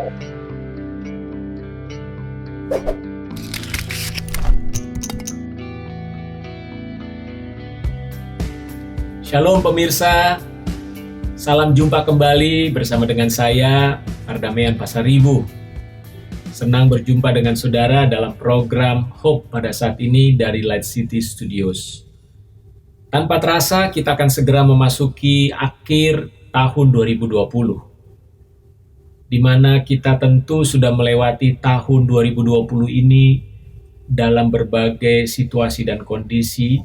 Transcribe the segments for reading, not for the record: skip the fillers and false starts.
Shalom pemirsa, salam jumpa kembali bersama dengan saya, Pardamaian Pasaribu. Senang berjumpa dengan saudara dalam program Hope pada saat ini dari Light City Studios. Tanpa terasa kita akan segera memasuki akhir tahun 2020, di mana kita tentu sudah melewati tahun 2020 ini dalam berbagai situasi dan kondisi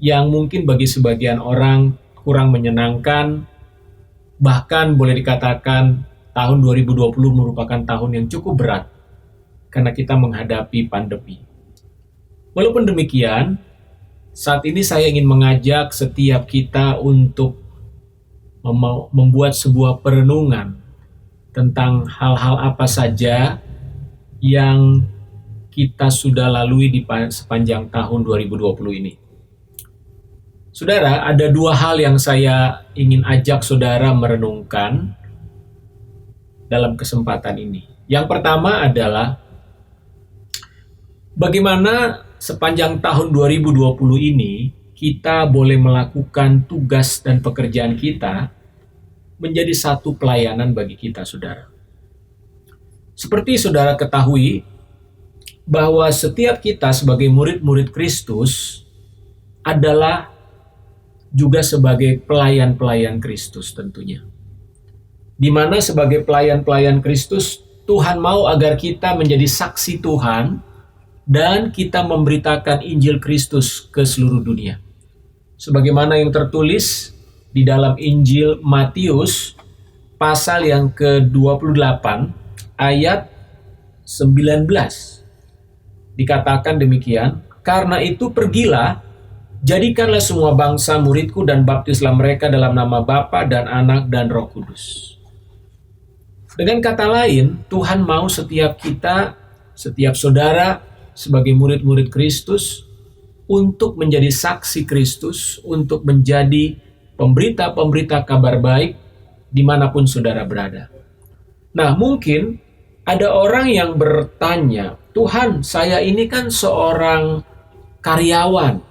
yang mungkin bagi sebagian orang kurang menyenangkan, bahkan boleh dikatakan tahun 2020 merupakan tahun yang cukup berat karena kita menghadapi pandemi. Walaupun demikian, saat ini saya ingin mengajak setiap kita untuk membuat sebuah perenungan tentang hal-hal apa saja yang kita sudah lalui di sepanjang tahun 2020 ini. Saudara, ada dua hal yang saya ingin ajak saudara merenungkan dalam kesempatan ini. Yang pertama adalah bagaimana sepanjang tahun 2020 ini kita boleh melakukan tugas dan pekerjaan kita menjadi satu pelayanan bagi kita, saudara. Seperti saudara ketahui bahwa setiap kita sebagai murid-murid Kristus adalah juga sebagai pelayan-pelayan Kristus tentunya. Di mana sebagai pelayan-pelayan Kristus, Tuhan mau agar kita menjadi saksi Tuhan dan kita memberitakan Injil Kristus ke seluruh dunia. Sebagaimana yang tertulis di dalam Injil Matius pasal yang ke-28 ayat 19. Dikatakan demikian, "Karena itu pergilah, jadikanlah semua bangsa muridku dan baptislah mereka dalam nama Bapa dan Anak dan Roh Kudus." Dengan kata lain, Tuhan mau setiap kita, setiap saudara sebagai murid-murid Kristus untuk menjadi saksi Kristus, untuk menjadi pemberita-pemberita kabar baik dimanapun saudara berada. Nah, mungkin ada orang yang bertanya, "Tuhan, saya ini kan seorang karyawan,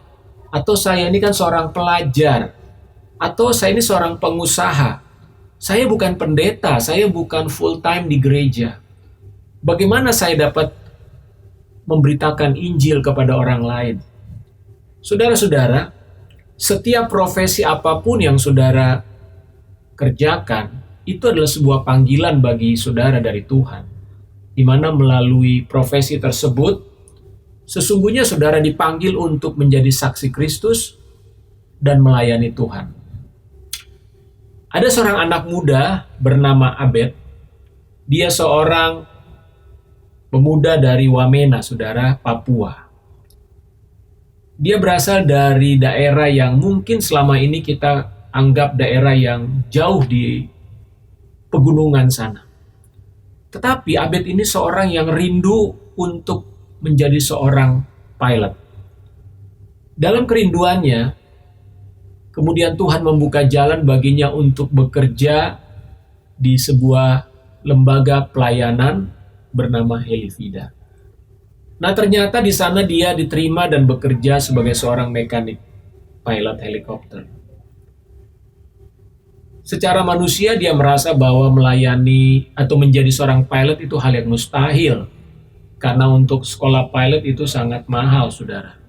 atau saya ini kan seorang pelajar, atau saya ini seorang pengusaha. Saya bukan pendeta, saya bukan full time di gereja. Bagaimana saya dapat memberitakan Injil kepada orang lain?" Saudara-saudara, setiap profesi apapun yang saudara kerjakan, itu adalah sebuah panggilan bagi saudara dari Tuhan, di mana melalui profesi tersebut sesungguhnya saudara dipanggil untuk menjadi saksi Kristus dan melayani Tuhan. Ada seorang anak muda bernama Abed. Dia seorang pemuda dari Wamena, saudara, Papua. Dia berasal dari daerah yang mungkin selama ini kita anggap daerah yang jauh di pegunungan sana. Tetapi Abed ini seorang yang rindu untuk menjadi seorang pilot. Dalam kerinduannya, kemudian Tuhan membuka jalan baginya untuk bekerja di sebuah lembaga pelayanan bernama Helifida. Nah, ternyata di sana dia diterima dan bekerja sebagai seorang mekanik pilot helikopter. Secara manusia dia merasa bahwa melayani atau menjadi seorang pilot itu hal yang mustahil, karena untuk sekolah pilot itu sangat mahal, saudara.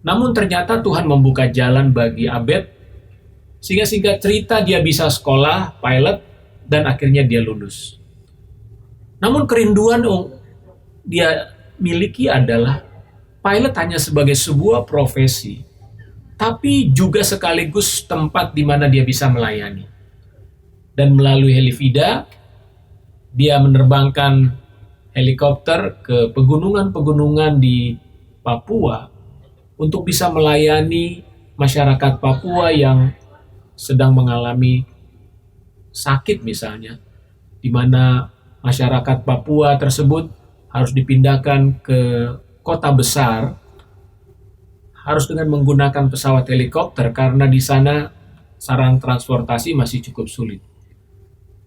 Namun ternyata Tuhan membuka jalan bagi Abed, sehingga singkat cerita dia bisa sekolah pilot dan akhirnya dia lulus. Namun kerinduan dia miliki adalah pilot hanya sebagai sebuah profesi, tapi juga sekaligus tempat di mana dia bisa melayani. Dan melalui Helifida, dia menerbangkan helikopter ke pegunungan-pegunungan di Papua untuk bisa melayani masyarakat Papua yang sedang mengalami sakit misalnya, di mana masyarakat Papua tersebut harus dipindahkan ke kota besar, harus dengan menggunakan pesawat helikopter karena di sana sarana transportasi masih cukup sulit.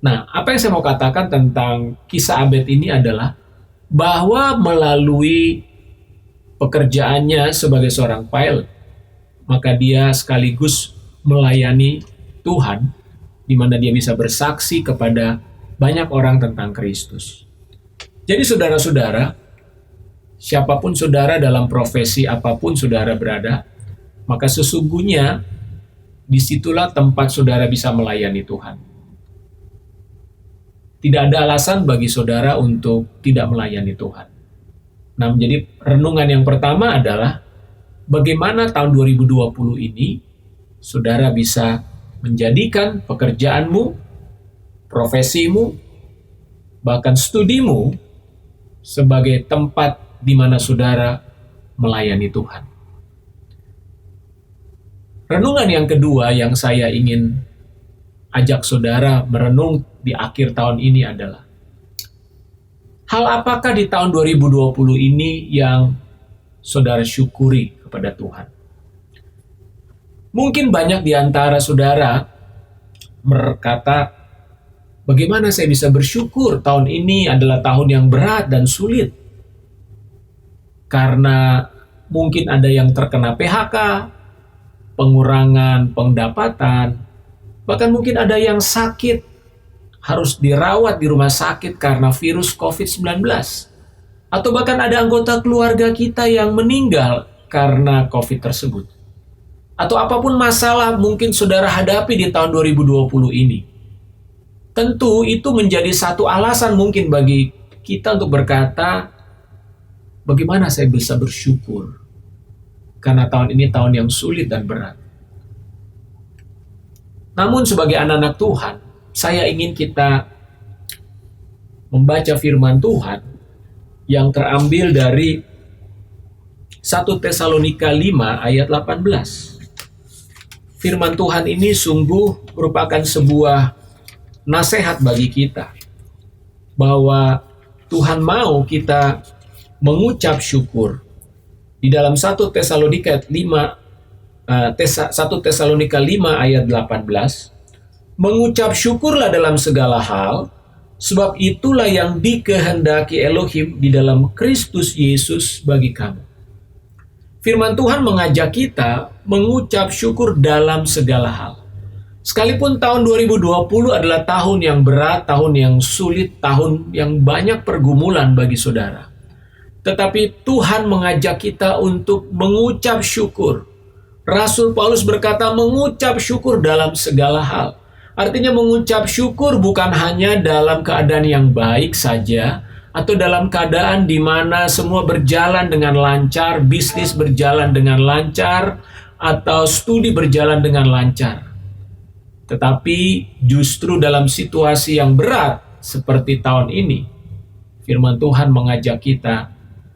Nah, apa yang saya mau katakan tentang kisah Abed ini adalah bahwa melalui pekerjaannya sebagai seorang pilot, maka dia sekaligus melayani Tuhan, di mana dia bisa bersaksi kepada banyak orang tentang Kristus. Jadi saudara-saudara, siapapun saudara dalam profesi apapun saudara berada, maka sesungguhnya disitulah tempat saudara bisa melayani Tuhan. Tidak ada alasan bagi saudara untuk tidak melayani Tuhan. Nah, menjadi renungan yang pertama adalah bagaimana tahun 2020 ini saudara bisa menjadikan pekerjaanmu, profesimu, bahkan studimu sebagai tempat di mana saudara melayani Tuhan. Renungan yang kedua yang saya ingin ajak saudara merenung di akhir tahun ini adalah hal apakah di tahun 2020 ini yang saudara syukuri kepada Tuhan. Mungkin banyak di antara saudara berkata, bagaimana saya bisa bersyukur tahun ini adalah tahun yang berat dan sulit. Karena mungkin ada yang terkena PHK, pengurangan pendapatan, bahkan mungkin ada yang sakit, harus dirawat di rumah sakit karena virus COVID-19. Atau bahkan ada anggota keluarga kita yang meninggal karena COVID tersebut. Atau apapun masalah mungkin saudara hadapi di tahun 2020 ini. Tentu itu menjadi satu alasan mungkin bagi kita untuk berkata, bagaimana saya bisa bersyukur? Karena tahun ini tahun yang sulit dan berat. Namun sebagai anak-anak Tuhan, saya ingin kita membaca firman Tuhan yang terambil dari 1 Tesalonika 5 ayat 18. Firman Tuhan ini sungguh merupakan sebuah nasihat bagi kita bahwa Tuhan mau kita mengucap syukur. Di dalam 1 Tesalonika 5 ayat 18, mengucap syukurlah dalam segala hal, sebab itulah yang dikehendaki Elohim di dalam Kristus Yesus bagi kamu. Firman Tuhan mengajak kita mengucap syukur dalam segala hal. Sekalipun tahun 2020 adalah tahun yang berat, tahun yang sulit, tahun yang banyak pergumulan bagi saudara. Tetapi Tuhan mengajak kita untuk mengucap syukur. Rasul Paulus berkata mengucap syukur dalam segala hal. Artinya mengucap syukur bukan hanya dalam keadaan yang baik saja, atau dalam keadaan di mana semua berjalan dengan lancar, bisnis berjalan dengan lancar, atau studi berjalan dengan lancar. Tetapi justru dalam situasi yang berat seperti tahun ini, firman Tuhan mengajak kita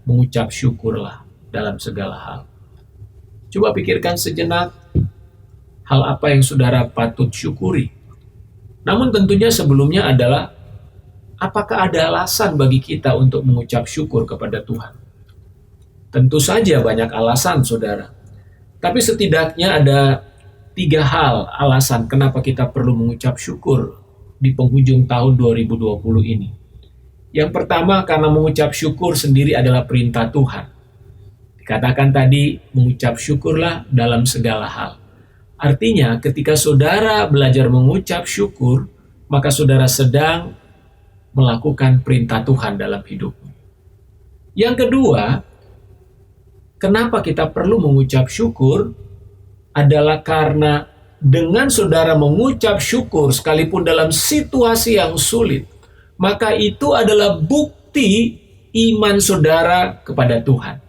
mengucap syukurlah dalam segala hal. Coba pikirkan sejenak hal apa yang saudara patut syukuri. Namun tentunya sebelumnya adalah apakah ada alasan bagi kita untuk mengucap syukur kepada Tuhan? Tentu saja banyak alasan, saudara. Tapi setidaknya ada 3 hal alasan kenapa kita perlu mengucap syukur di penghujung tahun 2020 ini. Yang pertama, karena mengucap syukur sendiri adalah perintah Tuhan. Dikatakan tadi, mengucap syukurlah dalam segala hal. Artinya, ketika saudara belajar mengucap syukur, maka saudara sedang melakukan perintah Tuhan dalam hidupmu. Yang kedua, kenapa kita perlu mengucap syukur adalah karena dengan saudara mengucap syukur sekalipun dalam situasi yang sulit, maka itu adalah bukti iman saudara kepada Tuhan.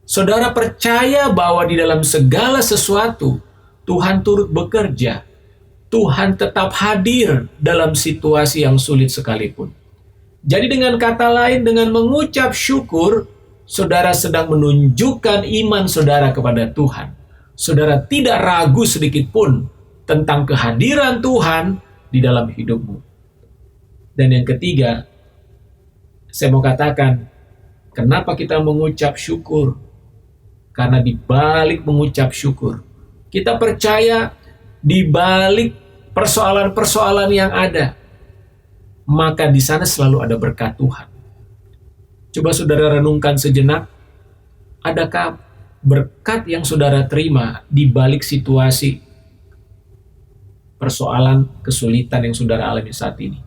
Saudara percaya bahwa di dalam segala sesuatu Tuhan turut bekerja. Tuhan tetap hadir dalam situasi yang sulit sekalipun. Jadi dengan kata lain, dengan mengucap syukur, saudara sedang menunjukkan iman saudara kepada Tuhan. Saudara tidak ragu sedikit pun tentang kehadiran Tuhan di dalam hidupmu. Dan yang ketiga, saya mau katakan, kenapa kita mengucap syukur? Karena di balik mengucap syukur, kita percaya di balik persoalan-persoalan yang ada, maka di sana selalu ada berkat Tuhan. Coba saudara renungkan sejenak, adakah berkat yang saudara terima di balik situasi persoalan kesulitan yang saudara alami saat ini?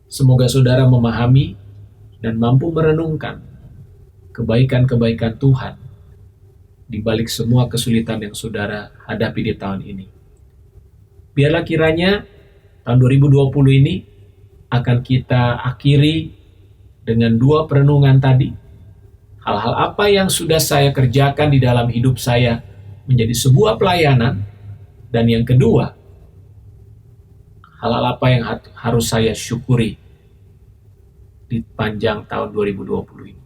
Semoga saudara memahami dan mampu merenungkan kebaikan-kebaikan Tuhan di balik semua kesulitan yang saudara hadapi di tahun ini. Biarlah kiranya tahun 2020 ini akan kita akhiri dengan 2 perenungan tadi. Hal-hal apa yang sudah saya kerjakan di dalam hidup saya menjadi sebuah pelayanan, dan yang kedua, hal-hal apa yang harus saya syukuri di panjang tahun 2020 ini.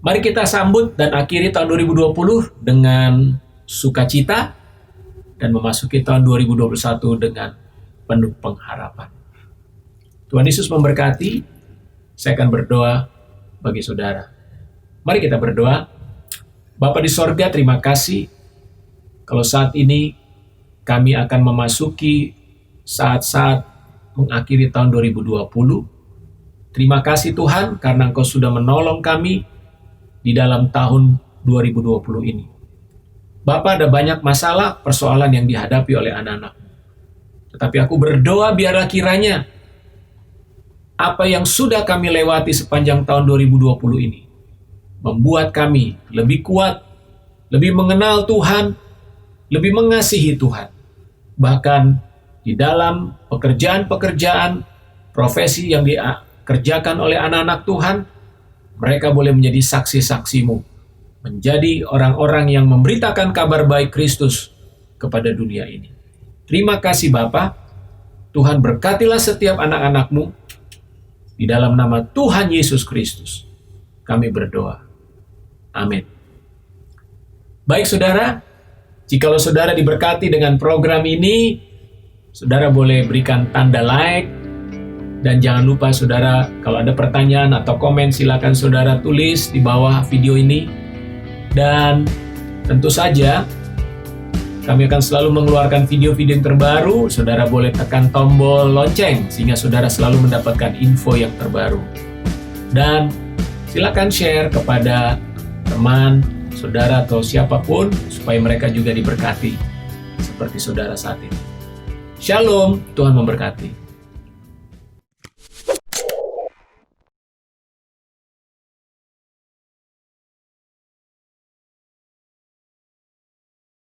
Mari kita sambut dan akhiri tahun 2020 dengan sukacita dan memasuki tahun 2021 dengan penuh pengharapan. Tuhan Yesus memberkati. Saya akan berdoa bagi saudara. Mari kita berdoa. Bapa di sorga, terima kasih kalau saat ini kami akan memasuki saat-saat mengakhiri tahun 2020. Terima kasih Tuhan karena Engkau sudah menolong kami di dalam tahun 2020 ini. Bapa, ada banyak masalah, persoalan yang dihadapi oleh anak-anak-Mu. Tetapi aku berdoa biarlah kiranya apa yang sudah kami lewati sepanjang tahun 2020 ini membuat kami lebih kuat, lebih mengenal Tuhan, lebih mengasihi Tuhan. Bahkan di dalam pekerjaan-pekerjaan, profesi yang dikerjakan oleh anak-anak Tuhan, mereka boleh menjadi saksi-saksi-Mu, menjadi orang-orang yang memberitakan kabar baik Kristus kepada dunia ini. Terima kasih Bapa. Tuhan berkatilah setiap anak-anak-Mu. Di dalam nama Tuhan Yesus Kristus, kami berdoa. Amin. Baik saudara, jikalau saudara diberkati dengan program ini, saudara boleh berikan tanda like, dan jangan lupa saudara, kalau ada pertanyaan atau komen, silakan saudara tulis di bawah video ini. Dan tentu saja, kami akan selalu mengeluarkan video-video yang terbaru. Saudara boleh tekan tombol lonceng sehingga saudara selalu mendapatkan info yang terbaru. Dan silakan share kepada teman, saudara atau siapapun supaya mereka juga diberkati seperti saudara saat ini. Shalom, Tuhan memberkati.